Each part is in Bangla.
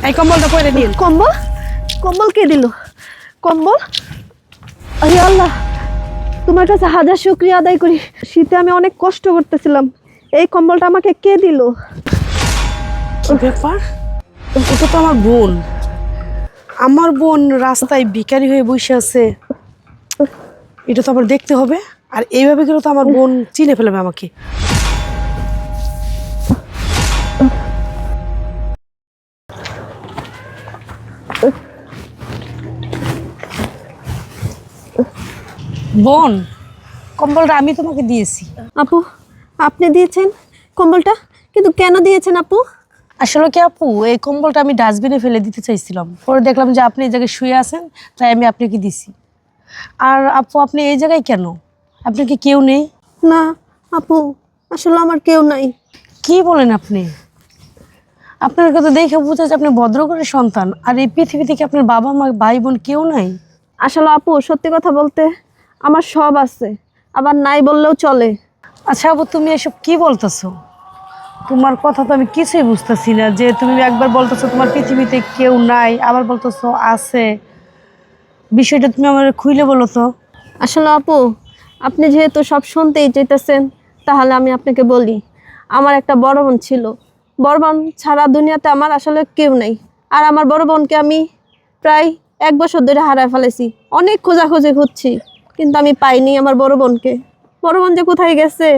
এই কম্বলটা পরে দিন। কম্বল? কম্বল কে দিল? কম্বল? আরে আল্লাহ, তোমার কাছে হাজার শুকরিয়া আদায় করি। শীতে আমি অনেক কষ্ট করতেছিলাম, এই কম্বলটা আমাকে কে দিল? কি ব্যাপার? ওটা তো আমার বোন। আমার বোন রাস্তায় ভিখারি হয়ে বসে আছে, এটা তো আবার দেখতে হবে। আর এইভাবে গেলে তো আমার বোন চিনে ফেলবে আমাকে। বোন, কম্বলটা আমি তোমাকে দিয়েছি। আপু, আপনি দিয়েছেন কম্বলটা? কিন্তু কেন দিয়েছেন আপু? আসলে কি আপু, এই কম্বলটা আমি ডাস্টবিনে ফেলে দিতে চাইছিলাম, পরে দেখলাম যে আপনি এই জায়গায় শুয়ে আছেন, তাই আমি আপনাকে দিছি। আর আপু, আপনি এই জায়গায় কেন? আপনার কি কেউ নেই? না আপু, আসলে আমার কেউ নাই। কি বলেন আপনি? আপনার কথা দেখে বোঝা যায় আপনি ভদ্রঘরের সন্তান। আর এই পৃথিবী থেকে আপনার বাবা মা ভাই বোন কেউ নাই? আসলে আপু, সত্যি কথা বলতে আমার সব আছে, আবার নাই বললেও চলে। আচ্ছা আপু, তুমি এসব কি বলতেছো? তোমার কথা তো আমি কিছুই বুঝতেছি না। যে তুমি একবার বলতেছো তোমার পৃথিবীতে কেউ নাই, আবার বলতেছো আছে। বিষয়টা তুমি আমার খুইলে বলো তো। আসলে আপু, আপনি যেহেতু সব শুনতেই চাইতেছেন, তাহলে আমি আপনাকে বলি। আমার একটা বড় বোন ছিল, বড় বোন ছাড়া দুনিয়াতে আমার আসলে কেউ নেই। আর আমার বড় বোনকে আমি প্রায় 1 বছর ধরে হারায় ফেলেছি। অনেক খোঁজাখুঁজি খুঁজছি, কিন্তু আমি পাইনি আমার বড় বোনকে। বড় বোন যে কোথায় গেছে,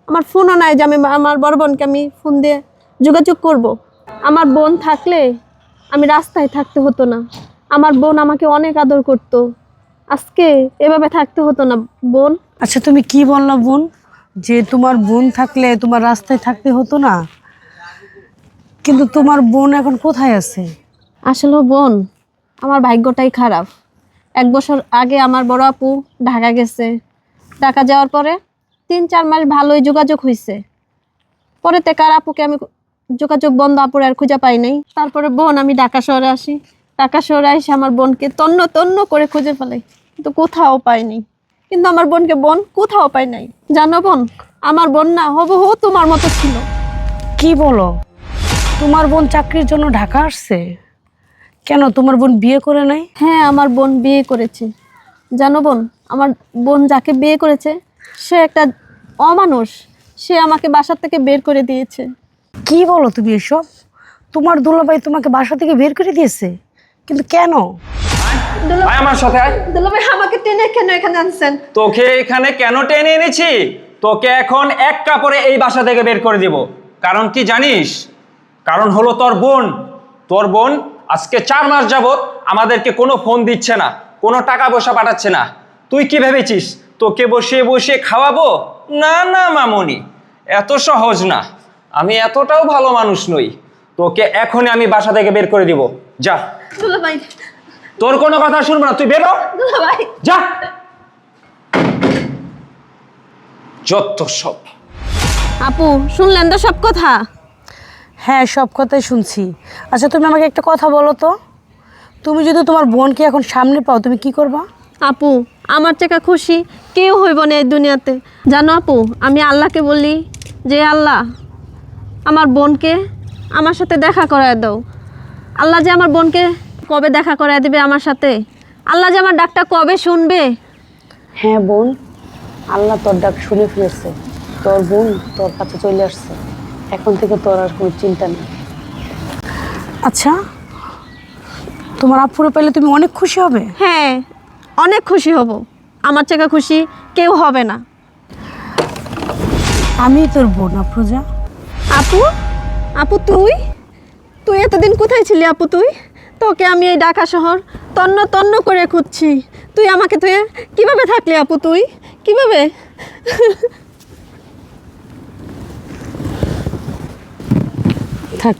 আমার ফোনও নাই যে আমি আমার বড় বোনকে আমি ফোন দিয়ে যোগাযোগ করব। আমার বোন থাকলে আমি রাস্তায় থাকতে হতো না। আমার বোন আমাকে অনেক আদর করতো, আজকে এভাবে থাকতে হতো না বোন। আচ্ছা, তুমি কি বললা বোন? যে তোমার বোন থাকলে তোমার রাস্তায় থাকতে হতো না, কিন্তু তোমার বোন এখন কোথায় আছে? আসলে বোন, আমার ভাগ্যটাই খারাপ। 1 বছর আগে আমার বড় আপু ঢাকা গেছে। ঢাকা যাওয়ার পরে 3-4 মাস ভালোই যোগাযোগ হয়েছে। পরে থেকে আর আপুকে আমি যোগাযোগ বন্ধ, আপুর আর খুঁজে পাই নাই। তারপরে বোন আমি ঢাকা শহরে আসি। ঢাকা শহরে এসে আমার বোনকে তন্ন তন্ন করে খুঁজে ফেলাই, কিন্তু কোথাও পাইনি। কিন্তু আমার বোনকে বোন কোথাও পাই নাই। জানো বোন, আমার বোন না হুবহু তোমার মতো ছিল। কি বলো? তোমার বোন চাকরির জন্য ঢাকা আসছে? কেন, তোমার বোন বিয়ে করে নাই? হ্যাঁ, আমার বোন বিয়ে করেছে। জানো বোন, আমার বোন যাকে বিয়ে করেছে সে একটা অমানুষ। সে আমাকে বাসা থেকে বের করে দিয়েছে। কি বলো তুমি এসব? তোমার দুলাভাই তোমাকে বাসা থেকে বের করে দিয়েছে? কিন্তু কেন? আয় আমার সাথে আয়। দুলাভাই আমাকে টেনে কেন এখানে আনছেন? তোকে এখানে কেন টেনে এনেছি? তোকে এখন এক কাপড়ে এই বাসা থেকে বের করে দিব। কারণ কি জানিস? কারণ হলো তোর বোন। তোর বোন আজকে 4 মাস যাবত আমাদেরকে কোনো ফোন দিচ্ছে না, কোনো টাকা পয়সা পাঠাচ্ছে না। তুই কি ভেবেছিস তোকে বসিয়ে বসিয়ে খাওয়াবো? না না মামুনি, এত সহজ না। আমি এতটাও ভালো মানুষ নই। তোকে এখনই আমি বাসা থেকে বের করে দিব। যা, দুলাভাই, তোর কোনো কথা শুনবো না, তুই বেরো। দুলাভাই। যা, যত সব। আপু, শুনলেন তো সব কথা? হ্যাঁ, সব কথাই শুনছি। আচ্ছা, তুমি আমাকে একটা কথা বলো তো। তুমি যদি তোমার বোনকে এখন সামনে পাও, তুমি কি করবা? আপু, আমার থেকে খুশি কেউ হইব না এই দুনিয়াতে। জানো আপু, আমি আল্লাহকে বলি যে আল্লাহ, আমার বোনকে আমার সাথে দেখা করায় দাও। আল্লাহ যে আমার বোনকে কবে দেখা করায় দিবে আমার সাথে, আল্লাহ যে আমার ডাকটা কবে শুনবে। হ্যাঁ বোন, আল্লাহ তোর ডাক শুনে ফেলেছে। তোর বোন তোর কাছে চলে আসছে। এখন থেকে তোর আর কোনো চিন্তা নেই। আচ্ছা, তোমার আপুরে পেলে তুমি অনেক খুশি হবে। হ্যাঁ, অনেক খুশি হব। আমার থেকে খুশি কেউ হবে না। আমি তোর বোন আফরোজা। আপু, আপু তুই তুই এতদিন কোথায় ছিলি আপু? তোকে আমি এই ঢাকা শহর তন্ন তন্ন করে খুঁজছি। তুই আমাকে তুই কিভাবে থাকলি আপু? তুই কিভাবে? থাক।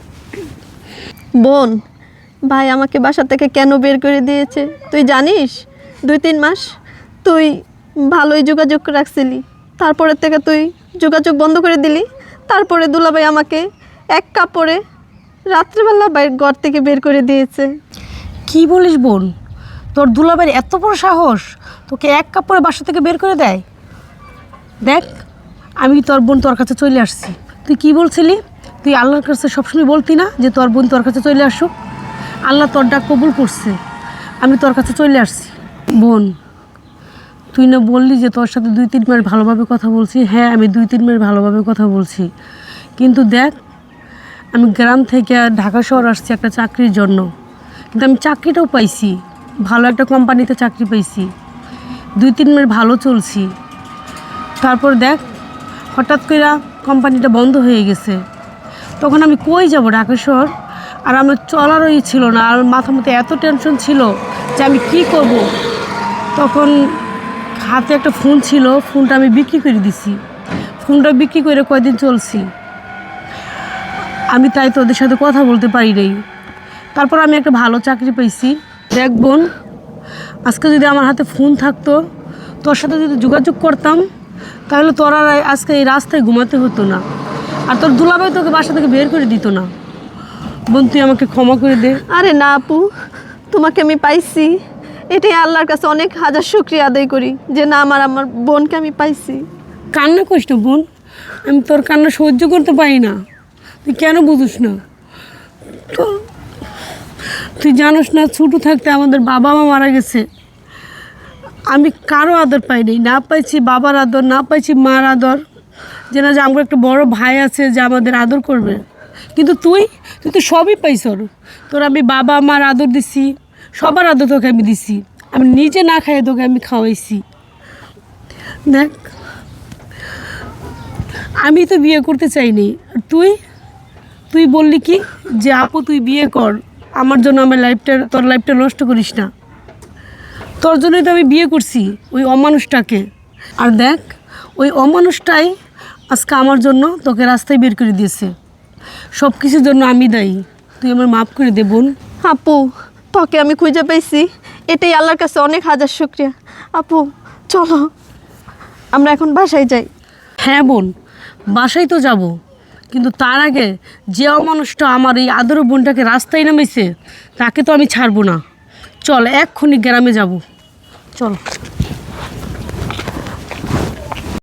বোন, ভাই আমাকে বাসা থেকে কেন বের করে দিয়েছে তুই জানিস? 2-3 মাস তুই ভালোই যোগাযোগ রাখছিলি, তারপরে থেকে তুই যোগাযোগ বন্ধ করে দিলি। তারপরে দুলাভাই আমাকে এক কাপড়ে রাত্রেবেলা ঘর থেকে বের করে দিয়েছে। কি বলিস বোন? তোর দুলাভাইয়ের এত বড় সাহস, তোকে এক কাপড়ে বাসা থেকে বের করে দেয়? দেখ, আমি তোর বোন তোর কাছে চলে আসছি। তুই কি বলছিলি? তুই আল্লাহর কাছে সবসময় বলতি না যে তোর বোন তোর কাছে চলে আসুক? আল্লাহ তোর ডাক কবুল করছে, আমি তোর কাছে চলে আসছি। বোন, তুই না বললি যে তোর সাথে 2-3 মাস ভালোভাবে কথা বলছি। হ্যাঁ, আমি 2-3 মাস ভালোভাবে কথা বলছি, কিন্তু দেখ, আমি গ্রাম থেকে ঢাকা শহর আসছি একটা চাকরির জন্য, কিন্তু আমি চাকরিটাও পাইছি, ভালো একটা কোম্পানিতে চাকরি পাইছি। 2-3 মাস ভালো চলছি, তারপর দেখ হঠাৎ করে কোম্পানিটা বন্ধ হয়ে গেছে। তখন আমি কই যাব ঢাকা শহর, আর আমার চলারই ছিল না, আর মাথার মধ্যে এত টেনশন ছিল যে আমি কি করব। তখন হাতে একটা ফোন ছিল, ফোনটা আমি বিক্রি করে দিছি। ফোনটা বিক্রি করে কয়দিন চলছি, আমি তাই তোদের সাথে কথা বলতে পারি নাই। তারপর আমি একটা ভালো চাকরি পেয়েছি। দেখ বোন, আজকে যদি আমার হাতে ফোন থাকতো, তোর সাথে যদি যোগাযোগ করতাম, তাহলে তোর আর আজকে এই রাস্তায় ঘুমাতে হতো না, আর তোর দুলাভাই তোকে বাসা থেকে বের করে দিত না। বোন, তুই আমাকে ক্ষমা করে দে। আরে না আপু, তোমাকে আমি পাইছি, এটাই আল্লাহর কাছে অনেক হাজার শুকরিয়া আদায় করি যে না আমার বোনকে আমি পাইছি। কান্না করিস না বোন, আমি তোর কান্না সহ্য করতে পারি না। তুই কেন বুঝিস না? তো তুই জানোস না, ছোটো থাকতে আমাদের বাবা মা মারা গেছে, আমি কারো আদর পাইনি, না পাইছি বাবার আদর, না পাইছি মার আদর, যে না যে আমার একটা বড় ভাই আছে যে আমাদের আদর করবে। কিন্তু তুই তো সবই পাইছ। তোর আমি বাবা মার আদর দিছি, সবার আদর তোকে আমি দিছি, আমি নিজে না খাইয়ে তোকে আমি খাওয়াইছি। দেখ, আমি তো বিয়ে করতে চাইনি, আর তুই বললি কি যে আপু তুই বিয়ে কর, আমার জন্য আমার তোর লাইফটা নষ্ট করিস না। তোর জন্যই তো আমি বিয়ে করছি ওই অমানুষটাকে। আর দেখ, ওই অমানুষটাই আজকে আমার জন্য তোকে রাস্তায় বের করে দিয়েছে। সব কিছুর জন্য আমি দায়ী, তুই আমার মাফ করে দে বোন। আপু, তোকে আমি খুঁজে পাইছি, এটাই আল্লাহর কাছে অনেক হাজার শুকরিয়া। আপু চলো আমরা এখন বাসায় যাই। হ্যাঁ বোন, বাসায় তো যাব, কিন্তু তার আগে যে অমানুষটা আমার এই আদর বোনটাকে রাস্তায় নামেছে, তাকে তো আমি ছাড়বো না। চল, এক্ষুনি গ্রামে যাব, চল।